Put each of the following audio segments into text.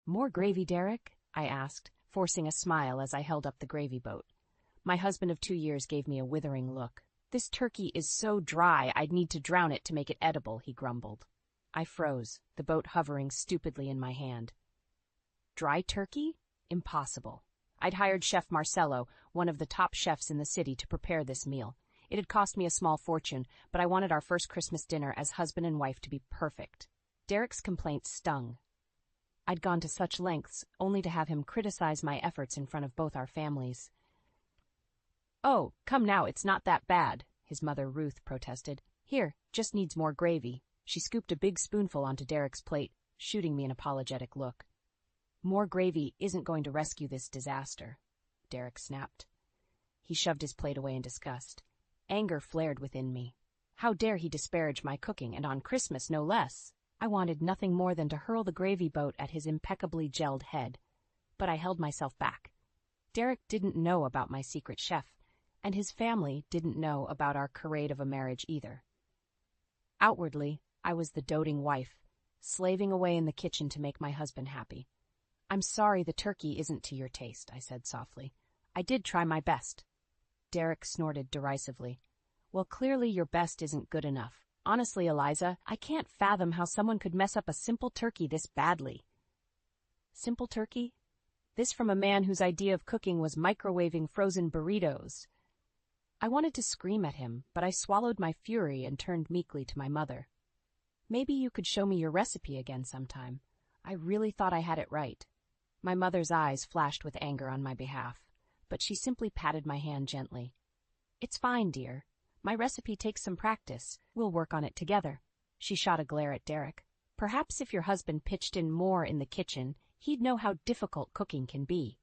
More gravy, Derek? I asked, forcing a smile as I held up the gravy boat. My husband of 2 years gave me a withering look. This turkey is so dry I'd need to drown it to make it edible, he grumbled. I froze, the boat hovering stupidly in my hand. Dry turkey? Impossible. I'd hired Chef Marcello, one of the top chefs in the city, to prepare this meal. It had cost me a small fortune, but I wanted our first Christmas dinner as husband and wife to be perfect. Derek's complaints stung. I'd gone to such lengths only to have him criticize my efforts in front of both our families. Oh, come now, it's not that bad, his mother Ruth protested. Here, just needs more gravy. She scooped a big spoonful onto Derek's plate, shooting me an apologetic look. More gravy isn't going to rescue this disaster, Derek snapped. He shoved his plate away in disgust. Anger flared within me. How dare he disparage my cooking, and on Christmas no less? I wanted nothing more than to hurl the gravy boat at his impeccably gelled head. But I held myself back. Derek didn't know about my secret chef, and his family didn't know about our charade of a marriage either. Outwardly, I was the doting wife, slaving away in the kitchen to make my husband happy. I'm sorry the turkey isn't to your taste, I said softly. I did try my best. Derek snorted derisively. Well, clearly your best isn't good enough. Honestly, Eliza, I can't fathom how someone could mess up a simple turkey this badly. Simple turkey? This from a man whose idea of cooking was microwaving frozen burritos. I wanted to scream at him, but I swallowed my fury and turned meekly to my mother. Maybe you could show me your recipe again sometime. I really thought I had it right. My mother's eyes flashed with anger on my behalf, but she simply patted my hand gently. It's fine, dear. My recipe takes some practice. We'll work on it together. She shot a glare at Derek. Perhaps if your husband pitched in more in the kitchen, he'd know how difficult cooking can be.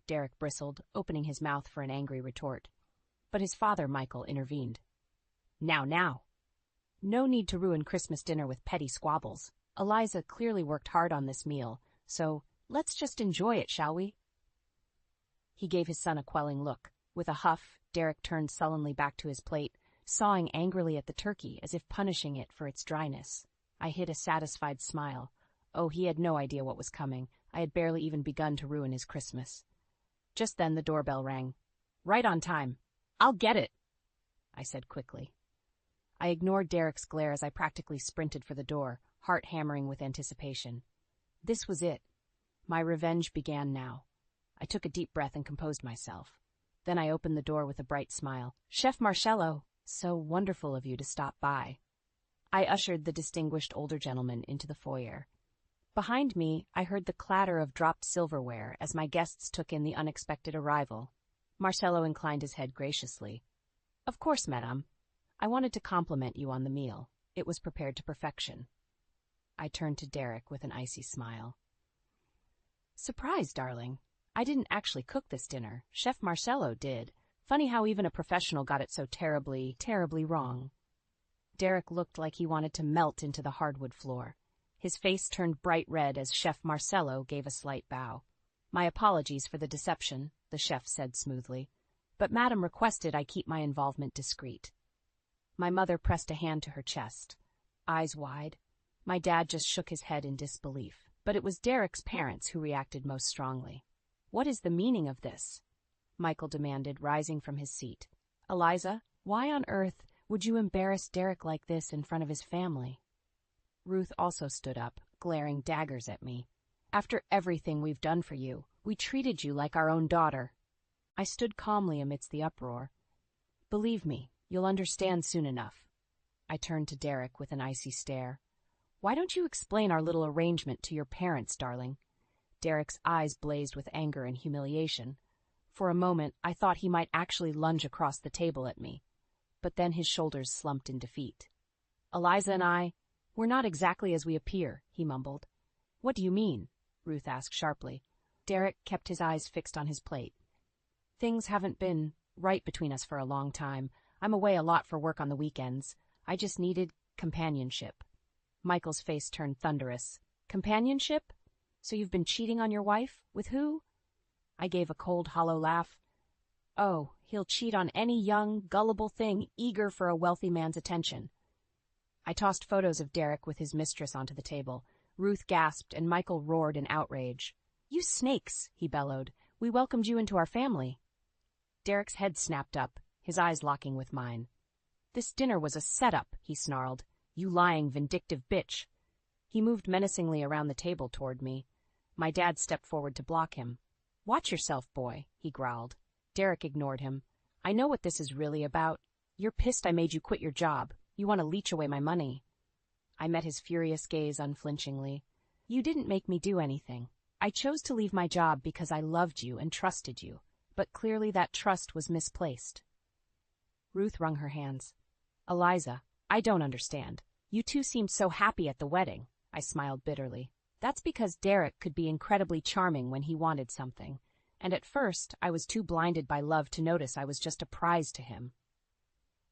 Derek bristled, opening his mouth for an angry retort. But his father, Michael, intervened. Now. No need to ruin Christmas dinner with petty squabbles. Eliza clearly worked hard on this meal, so let's just enjoy it, shall we? He gave his son a quelling look. With a huff, Derek turned sullenly back to his plate, sawing angrily at the turkey as if punishing it for its dryness. I hid a satisfied smile. Oh, he had no idea what was coming. I had barely even begun to ruin his Christmas. Just then the doorbell rang. Right on time. I'll get it, I said quickly. I ignored Derek's glare as I practically sprinted for the door, heart hammering with anticipation. This was it. My revenge began now. I took a deep breath and composed myself. Then I opened the door with a bright smile. Chef Marcello, so wonderful of you to stop by. I ushered the distinguished older gentleman into the foyer. Behind me, I heard the clatter of dropped silverware as my guests took in the unexpected arrival. Marcello inclined his head graciously. Of course, madame. I wanted to compliment you on the meal. It was prepared to perfection. I turned to Derek with an icy smile. Surprise, darling. I didn't actually cook this dinner. Chef Marcello did. Funny how even a professional got it so terribly wrong. Derek looked like he wanted to melt into the hardwood floor. His face turned bright red as Chef Marcello gave a slight bow. My apologies for the deception, the chef said smoothly, but Madame requested I keep my involvement discreet. My mother pressed a hand to her chest, eyes wide. My dad just shook his head in disbelief, but it was Derek's parents who reacted most strongly. What is the meaning of this? Michael demanded, rising from his seat. Eliza, why on earth would you embarrass Derek like this in front of his family? Ruth also stood up, glaring daggers at me. After everything we've done for you, we treated you like our own daughter. I stood calmly amidst the uproar. Believe me, you'll understand soon enough. I turned to Derek with an icy stare. Why don't you explain our little arrangement to your parents, darling? Derek's eyes blazed with anger and humiliation. For a moment, I thought he might actually lunge across the table at me. But then his shoulders slumped in defeat. Eliza and we're not exactly as we appear, he mumbled. What do you mean? Ruth asked sharply. Derek kept his eyes fixed on his plate. Things haven't been right between us for a long time. I'm away a lot for work on the weekends. I just needed companionship. Michael's face turned thunderous. Companionship? So you've been cheating on your wife? With who? I gave a cold, hollow laugh. Oh, he'll cheat on any young, gullible thing eager for a wealthy man's attention. I tossed photos of Derek with his mistress onto the table, Ruth gasped and Michael roared in outrage. "You snakes," he bellowed. "We welcomed you into our family." Derek's head snapped up, his eyes locking with mine. "This dinner was a setup," he snarled. "You lying, vindictive bitch." He moved menacingly around the table toward me. My dad stepped forward to block him. "Watch yourself, boy," he growled. Derek ignored him. "I know what this is really about. You're pissed I made you quit your job. You want to leech away my money." I met his furious gaze unflinchingly. "You didn't make me do anything. I chose to leave my job because I loved you and trusted you, but clearly that trust was misplaced." Ruth wrung her hands. "Eliza, I don't understand. You two seemed so happy at the wedding." I smiled bitterly. "That's because Derek could be incredibly charming when he wanted something, and at first I was too blinded by love to notice I was just a prize to him."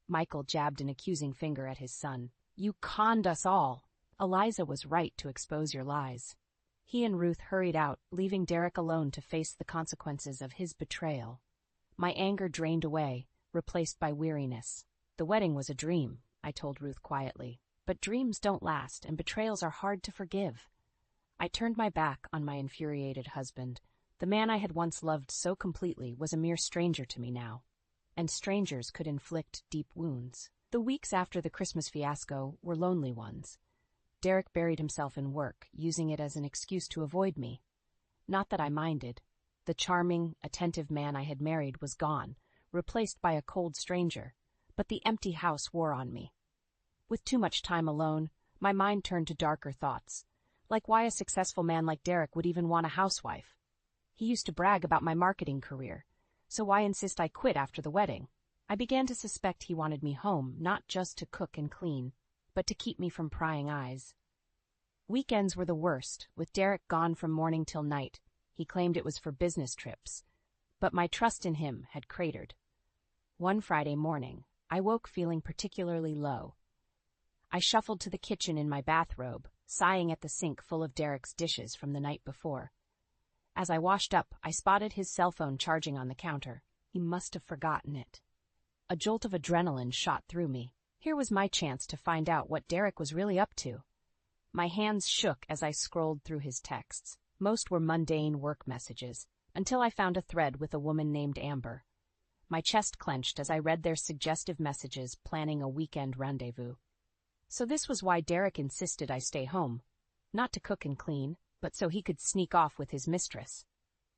Michael jabbed an accusing finger at his son. "You conned us all. Eliza was right to expose your lies." He and Ruth hurried out, leaving Derek alone to face the consequences of his betrayal. My anger drained away, replaced by weariness. "The wedding was a dream," I told Ruth quietly. "But dreams don't last, and betrayals are hard to forgive." I turned my back on my infuriated husband. The man I had once loved so completely was a mere stranger to me now. And strangers could inflict deep wounds. The weeks after the Christmas fiasco were lonely ones. Derek buried himself in work, using it as an excuse to avoid me. Not that I minded. The charming, attentive man I had married was gone, replaced by a cold stranger, but the empty house wore on me. With too much time alone, my mind turned to darker thoughts, like why a successful man like Derek would even want a housewife. He used to brag about my marketing career, so why insist I quit after the wedding? I began to suspect he wanted me home, not just to cook and clean, but to keep me from prying eyes. Weekends were the worst, with Derek gone from morning till night. He claimed it was for business trips, but my trust in him had cratered. One Friday morning, I woke feeling particularly low. I shuffled to the kitchen in my bathrobe, sighing at the sink full of Derek's dishes from the night before. As I washed up, I spotted his cell phone charging on the counter. He must have forgotten it. A jolt of adrenaline shot through me. Here was my chance to find out what Derek was really up to. My hands shook as I scrolled through his texts. Most were mundane work messages, until I found a thread with a woman named Amber. My chest clenched as I read their suggestive messages planning a weekend rendezvous. So this was why Derek insisted I stay home. Not to cook and clean, but so he could sneak off with his mistress.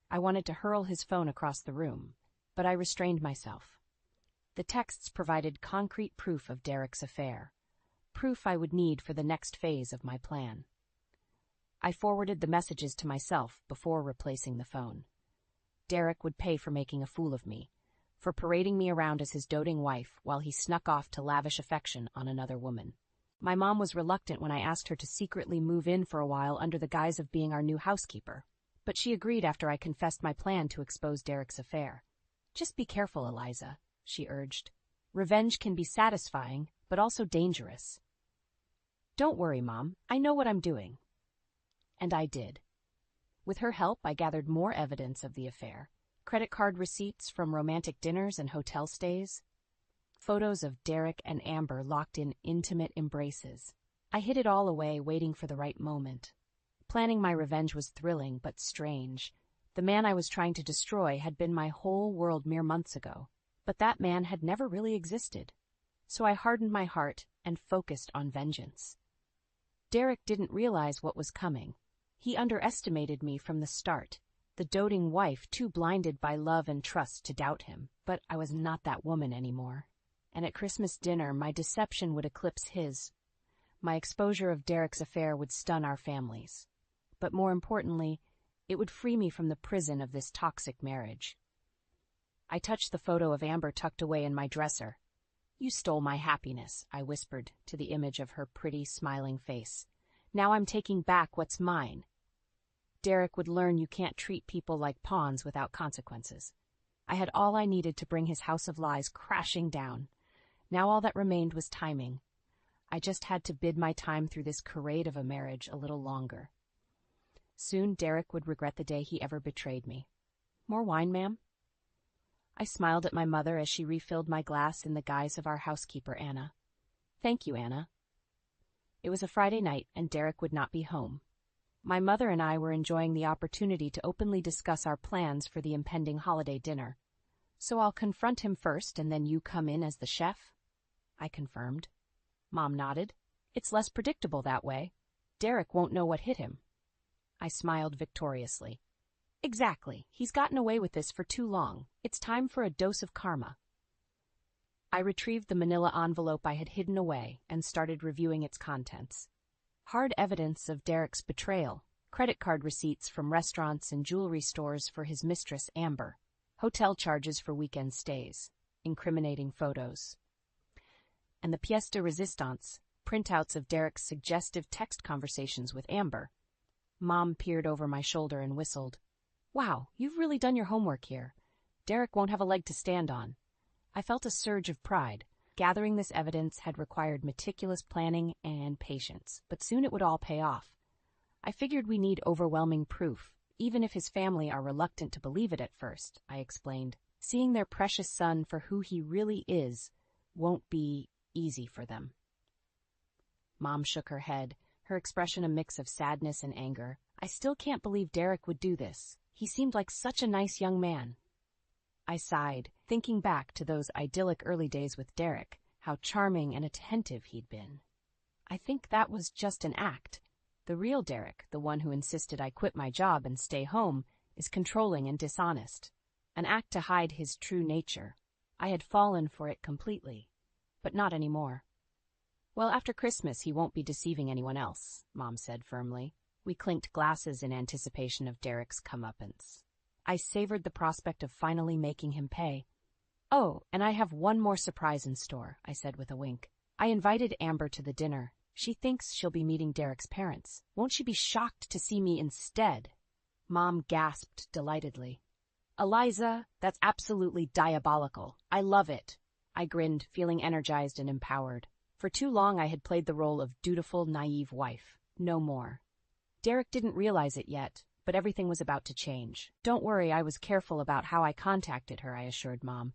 I wanted to hurl his phone across the room, but I restrained myself. The texts provided concrete proof of Derek's affair, proof I would need for the next phase of my plan. I forwarded the messages to myself before replacing the phone. Derek would pay for making a fool of me, for parading me around as his doting wife while he snuck off to lavish affection on another woman. My mom was reluctant when I asked her to secretly move in for a while under the guise of being our new housekeeper, but she agreed after I confessed my plan to expose Derek's affair. "Just be careful, Eliza," she urged. "Revenge can be satisfying, but also dangerous." "Don't worry, Mom. I know what I'm doing." And I did. With her help, I gathered more evidence of the affair. Credit card receipts from romantic dinners and hotel stays. Photos of Derek and Amber locked in intimate embraces. I hid it all away, waiting for the right moment. Planning my revenge was thrilling but strange. The man I was trying to destroy had been my whole world mere months ago, but that man had never really existed. So I hardened my heart and focused on vengeance. Derek didn't realize what was coming. He underestimated me from the start, the doting wife too blinded by love and trust to doubt him. But I was not that woman anymore. And at Christmas dinner, my deception would eclipse his. My exposure of Derek's affair would stun our families. But more importantly, it would free me from the prison of this toxic marriage. I touched the photo of Amber tucked away in my dresser. "You stole my happiness," I whispered to the image of her pretty, smiling face. "Now I'm taking back what's mine." Derek would learn you can't treat people like pawns without consequences. I had all I needed to bring his house of lies crashing down. Now all that remained was timing. I just had to bid my time through this charade of a marriage a little longer. Soon Derek would regret the day he ever betrayed me. "More wine, ma'am?" I smiled at my mother as she refilled my glass in the guise of our housekeeper, Anna. "Thank you, Anna." It was a Friday night, and Derek would not be home. My mother and I were enjoying the opportunity to openly discuss our plans for the impending holiday dinner. So I'll confront him first and then you come in as the chef? I confirmed. Mom nodded. It's less predictable that way. Derek won't know what hit him. I smiled victoriously. Exactly. He's gotten away with this for too long. It's time for a dose of karma. I retrieved the manila envelope I had hidden away and started reviewing its contents. Hard evidence of Derek's betrayal, credit card receipts from restaurants and jewelry stores for his mistress, Amber, hotel charges for weekend stays, incriminating photos, and the pièce de résistance, printouts of Derek's suggestive text conversations with Amber. Mom peered over my shoulder and whistled. Wow, you've really done your homework here. Derek won't have a leg to stand on. I felt a surge of pride. Gathering this evidence had required meticulous planning and patience, but soon it would all pay off. I figured we need overwhelming proof, even if his family are reluctant to believe it at first, I explained. Seeing their precious son for who he really is won't be easy for them. Mom shook her head, her expression a mix of sadness and anger. I still can't believe Derek would do this. He seemed like such a nice young man. I sighed, thinking back to those idyllic early days with Derek, how charming and attentive he'd been. I think that was just an act. The real Derek, the one who insisted I quit my job and stay home, is controlling and dishonest. An act to hide his true nature. I had fallen for it completely, but not anymore. Well, after Christmas he won't be deceiving anyone else, Mom said firmly. We clinked glasses in anticipation of Derek's comeuppance. I savored the prospect of finally making him pay. Oh, and I have one more surprise in store, I said with a wink. I invited Amber to the dinner. She thinks she'll be meeting Derek's parents. Won't she be shocked to see me instead? Mom gasped delightedly. Eliza, that's absolutely diabolical. I love it. I grinned, feeling energized and empowered. For too long I had played the role of dutiful, naive wife. No more. Derek didn't realize it yet, but everything was about to change. Don't worry, I was careful about how I contacted her, I assured Mom.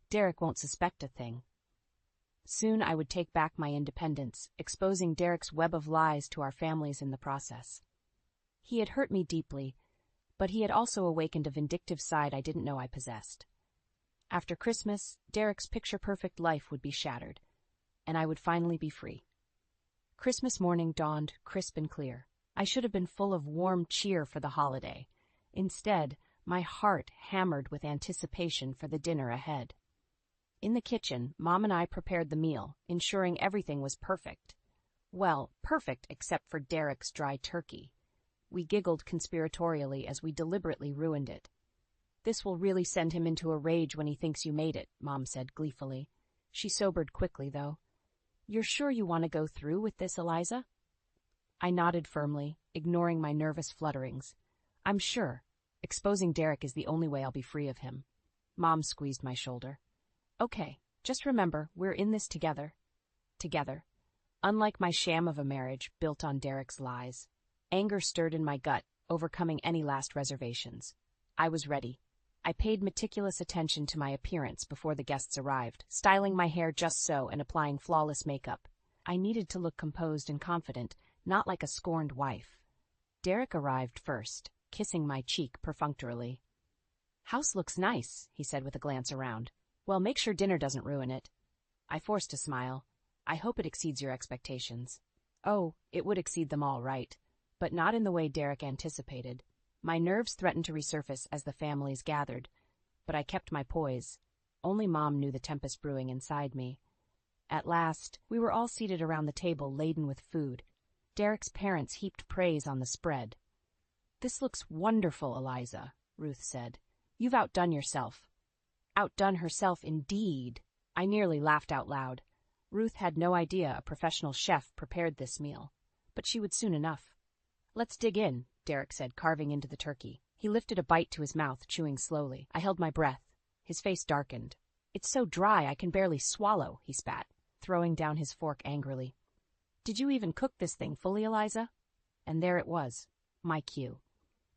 Derek won't suspect a thing. Soon I would take back my independence, exposing Derek's web of lies to our families in the process. He had hurt me deeply, but he had also awakened a vindictive side I didn't know I possessed. After Christmas, Derek's picture-perfect life would be shattered, and I would finally be free. Christmas morning dawned crisp and clear. I should have been full of warm cheer for the holiday. Instead, my heart hammered with anticipation for the dinner ahead. In the kitchen, Mom and I prepared the meal, ensuring everything was perfect. Well, perfect except for Derek's dry turkey. We giggled conspiratorially as we deliberately ruined it. This will really send him into a rage when he thinks you made it, Mom said gleefully. She sobered quickly, though. You're sure you want to go through with this, Eliza? I nodded firmly, ignoring my nervous flutterings. I'm sure. Exposing Derek is the only way I'll be free of him. Mom squeezed my shoulder. Okay, just remember, we're in this together. Together. Unlike my sham of a marriage built on Derek's lies. Anger stirred in my gut, overcoming any last reservations. I was ready. I paid meticulous attention to my appearance before the guests arrived, styling my hair just so and applying flawless makeup. I needed to look composed and confident, not like a scorned wife. Derek arrived first, kissing my cheek perfunctorily. House looks nice, he said with a glance around. Well, make sure dinner doesn't ruin it. I forced a smile. I hope it exceeds your expectations. Oh, it would exceed them all right, but not in the way Derek anticipated. My nerves threatened to resurface as the families gathered, but I kept my poise. Only Mom knew the tempest brewing inside me. At last, we were all seated around the table laden with food. Derek's parents heaped praise on the spread. This looks wonderful, Eliza, Ruth said. You've outdone yourself. Outdone herself, indeed. I nearly laughed out loud. Ruth had no idea a professional chef prepared this meal, but she would soon enough. Let's dig in, Derek said, carving into the turkey. He lifted a bite to his mouth, chewing slowly. I held my breath. His face darkened. It's so dry I can barely swallow, he spat, throwing down his fork angrily. Did you even cook this thing fully, Eliza? And there it was, my cue.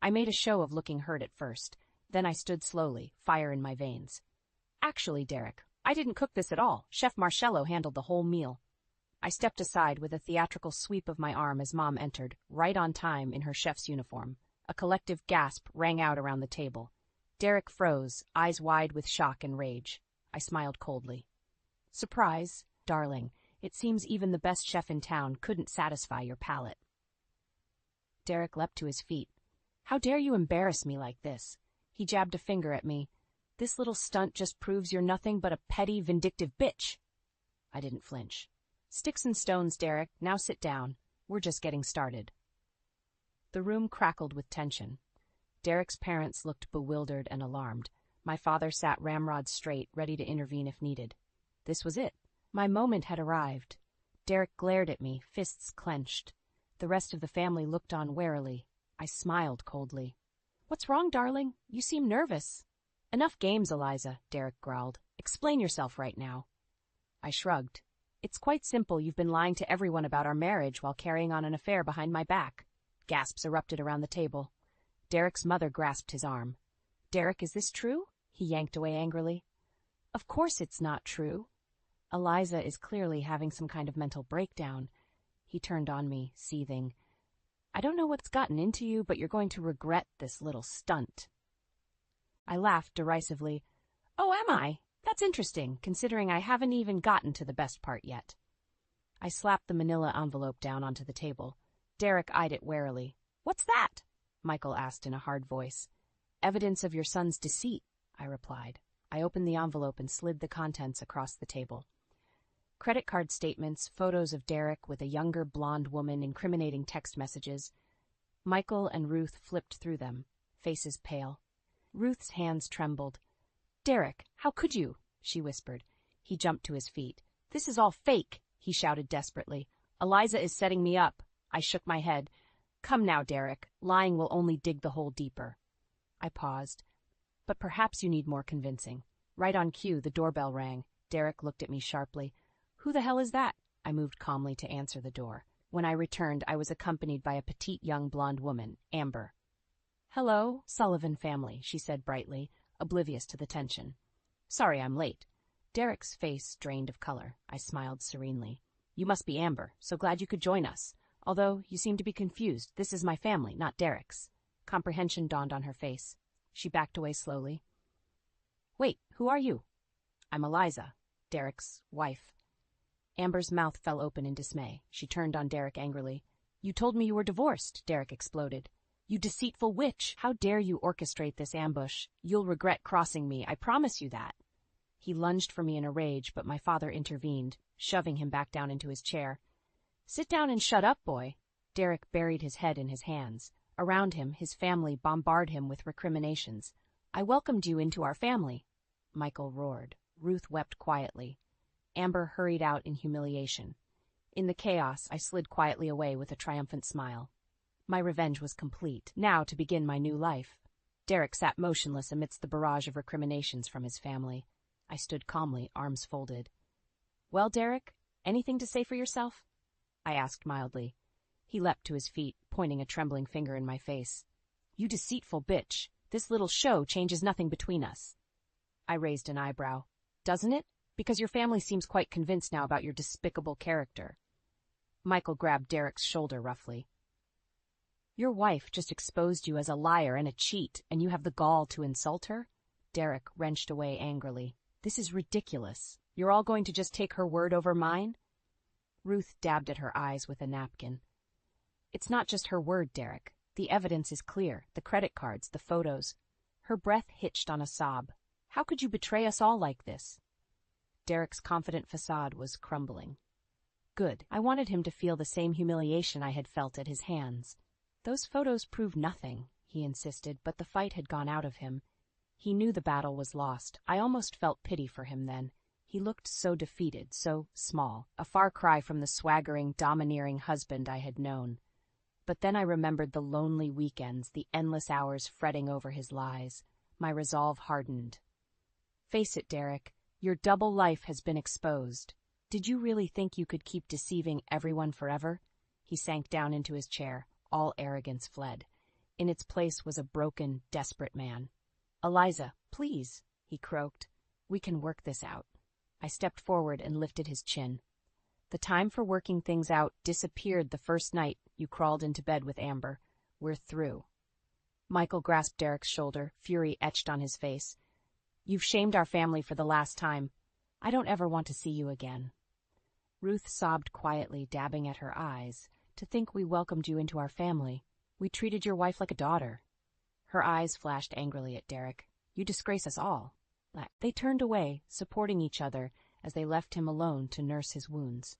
I made a show of looking hurt at first. Then I stood slowly, fire in my veins. Actually, Derek, I didn't cook this at all. Chef Marcello handled the whole meal. I stepped aside with a theatrical sweep of my arm as Mom entered, right on time in her chef's uniform. A collective gasp rang out around the table. Derek froze, eyes wide with shock and rage. I smiled coldly. Surprise, darling. It seems even the best chef in town couldn't satisfy your palate. Derek leapt to his feet. How dare you embarrass me like this? He jabbed a finger at me. This little stunt just proves you're nothing but a petty, vindictive bitch. I didn't flinch. Sticks and stones, Derek. Now sit down. We're just getting started. The room crackled with tension. Derek's parents looked bewildered and alarmed. My father sat ramrod straight, ready to intervene if needed. This was it. My moment had arrived. Derek glared at me, fists clenched. The rest of the family looked on warily. I smiled coldly. What's wrong, darling? You seem nervous. Enough games, Eliza, Derek growled. Explain yourself right now. I shrugged. It's quite simple. You've been lying to everyone about our marriage while carrying on an affair behind my back. Gasps erupted around the table. Derek's mother grasped his arm. Derek, is this true? He yanked away angrily. Of course it's not true. Eliza is clearly having some kind of mental breakdown. He turned on me, seething. I don't know what's gotten into you, but you're going to regret this little stunt. I laughed derisively. Oh, am I? That's interesting, considering I haven't even gotten to the best part yet. I slapped the manila envelope down onto the table. Derek eyed it warily. What's that? Michael asked in a hard voice. Evidence of your son's deceit, I replied. I opened the envelope and slid the contents across the table. Credit card statements, photos of Derek with a younger blonde woman, incriminating text messages. Michael and Ruth flipped through them, faces pale. Ruth's hands trembled. Derek, how could you? She whispered. He jumped to his feet. This is all fake, he shouted desperately. Eliza is setting me up. I shook my head. Come now, Derek. Lying will only dig the hole deeper. I paused. But perhaps you need more convincing. Right on cue, the doorbell rang. Derek looked at me sharply. Who the hell is that? I moved calmly to answer the door. When I returned, I was accompanied by a petite young blonde woman, Amber. Hello, Sullivan family, she said brightly, oblivious to the tension. Sorry I'm late. Derek's face drained of color. I smiled serenely. You must be Amber, so glad you could join us. Although you seem to be confused, this is my family, not Derek's. Comprehension dawned on her face. She backed away slowly. Wait, who are you? I'm Eliza, Derek's wife. Amber's mouth fell open in dismay. She turned on Derek angrily. You told me you were divorced, Derek exploded. You deceitful witch! How dare you orchestrate this ambush? You'll regret crossing me, I promise you that. He lunged for me in a rage, but my father intervened, shoving him back down into his chair. Sit down and shut up, boy. Derek buried his head in his hands. Around him, his family bombarded him with recriminations. I welcomed you into our family. Michael roared. Ruth wept quietly. Amber hurried out in humiliation. In the chaos, I slid quietly away with a triumphant smile. My revenge was complete. Now to begin my new life. Derek sat motionless amidst the barrage of recriminations from his family. I stood calmly, arms folded. Well, Derek, anything to say for yourself? I asked mildly. He leapt to his feet, pointing a trembling finger in my face. You deceitful bitch. This little show changes nothing between us. I raised an eyebrow. Doesn't it? Because your family seems quite convinced now about your despicable character. Michael grabbed Derek's shoulder roughly. Your wife just exposed you as a liar and a cheat, and you have the gall to insult her? Derek wrenched away angrily. This is ridiculous. You're all going to just take her word over mine? Ruth dabbed at her eyes with a napkin. It's not just her word, Derek. The evidence is clear. The credit cards, the photos. Her breath hitched on a sob. How could you betray us all like this? Derek's confident facade was crumbling. Good. I wanted him to feel the same humiliation I had felt at his hands. Those photos proved nothing, he insisted, but the fight had gone out of him. He knew the battle was lost. I almost felt pity for him then. He looked so defeated, so small, a far cry from the swaggering, domineering husband I had known. But then I remembered the lonely weekends, the endless hours fretting over his lies. My resolve hardened. Face it, Derek, your double life has been exposed. Did you really think you could keep deceiving everyone forever? He sank down into his chair. All arrogance fled. In its place was a broken, desperate man. Eliza, please, he croaked. We can work this out. I stepped forward and lifted his chin. The time for working things out disappeared the first night you crawled into bed with Amber. We're through. Michael grasped Derek's shoulder, fury etched on his face. You've shamed our family for the last time. I don't ever want to see you again. Ruth sobbed quietly, dabbing at her eyes. To think we welcomed you into our family. We treated your wife like a daughter. Her eyes flashed angrily at Derek. You disgrace us all. They turned away, supporting each other as they left him alone to nurse his wounds.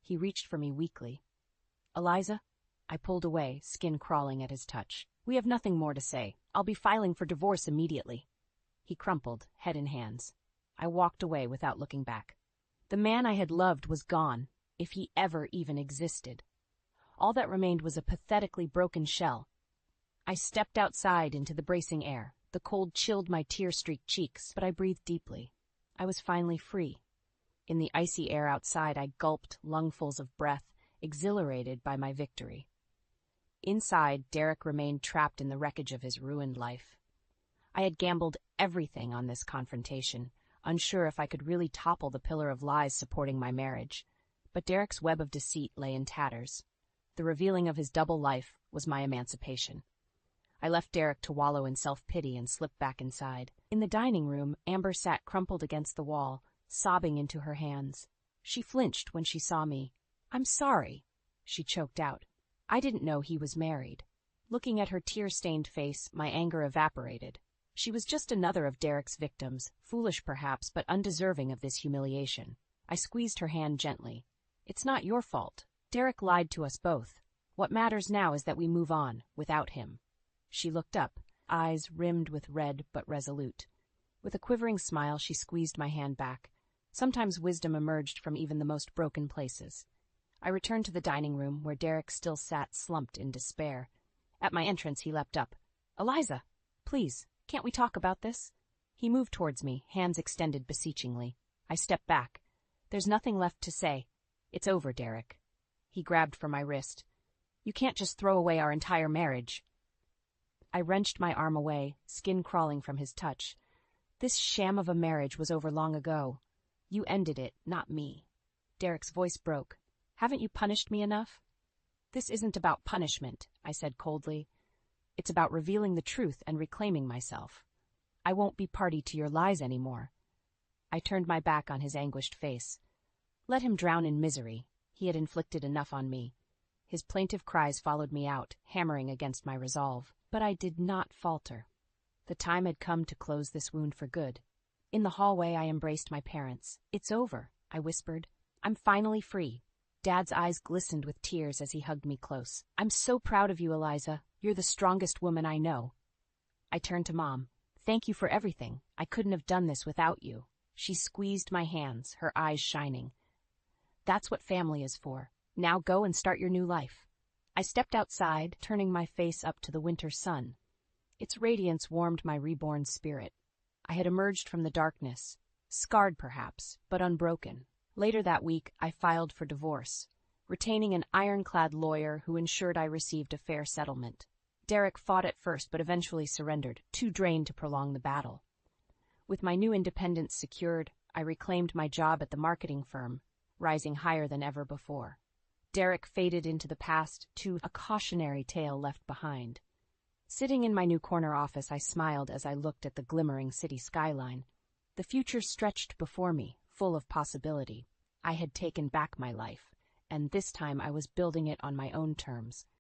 He reached for me weakly. Eliza? I pulled away, skin crawling at his touch. We have nothing more to say. I'll be filing for divorce immediately. He crumpled, head in hands. I walked away without looking back. The man I had loved was gone, if he ever even existed. All that remained was a pathetically broken shell. I stepped outside into the bracing air. The cold chilled my tear-streaked cheeks, but I breathed deeply. I was finally free. In the icy air outside, I gulped lungfuls of breath, exhilarated by my victory. Inside, Derek remained trapped in the wreckage of his ruined life. I had gambled everything on this confrontation, unsure if I could really topple the pillar of lies supporting my marriage. But Derek's web of deceit lay in tatters. The revealing of his double life was my emancipation. I left Derek to wallow in self-pity and slipped back inside. In the dining room, Amber sat crumpled against the wall, sobbing into her hands. She flinched when she saw me. I'm sorry, she choked out. I didn't know he was married. Looking at her tear-stained face, my anger evaporated. She was just another of Derek's victims, foolish perhaps, but undeserving of this humiliation. I squeezed her hand gently. It's not your fault. Derek lied to us both. What matters now is that we move on, without him. She looked up, eyes rimmed with red but resolute. With a quivering smile, she squeezed my hand back. Sometimes wisdom emerged from even the most broken places. I returned to the dining room, where Derek still sat slumped in despair. At my entrance, he leapt up. Eliza, please, can't we talk about this? He moved towards me, hands extended beseechingly. I stepped back. There's nothing left to say. It's over, Derek. He grabbed for my wrist. You can't just throw away our entire marriage. I wrenched my arm away, skin crawling from his touch. This sham of a marriage was over long ago. You ended it, not me. Derek's voice broke. Haven't you punished me enough? This isn't about punishment, I said coldly. It's about revealing the truth and reclaiming myself. I won't be party to your lies anymore. I turned my back on his anguished face. Let him drown in misery. He had inflicted enough on me. His plaintive cries followed me out, hammering against my resolve. But I did not falter. The time had come to close this wound for good. In the hallway, I embraced my parents. It's over, I whispered. I'm finally free. Dad's eyes glistened with tears as he hugged me close. I'm so proud of you, Eliza. You're the strongest woman I know. I turned to Mom. Thank you for everything. I couldn't have done this without you. She squeezed my hands, her eyes shining. That's what family is for. Now go and start your new life. I stepped outside, turning my face up to the winter sun. Its radiance warmed my reborn spirit. I had emerged from the darkness, scarred perhaps, but unbroken. Later that week, I filed for divorce, retaining an ironclad lawyer who ensured I received a fair settlement. Derek fought at first but eventually surrendered, too drained to prolong the battle. With my new independence secured, I reclaimed my job at the marketing firm, rising higher than ever before. Derek faded into the past, to a cautionary tale left behind. Sitting in my new corner office, I smiled as I looked at the glimmering city skyline. The future stretched before me, full of possibility. I had taken back my life, and this time I was building it on my own terms.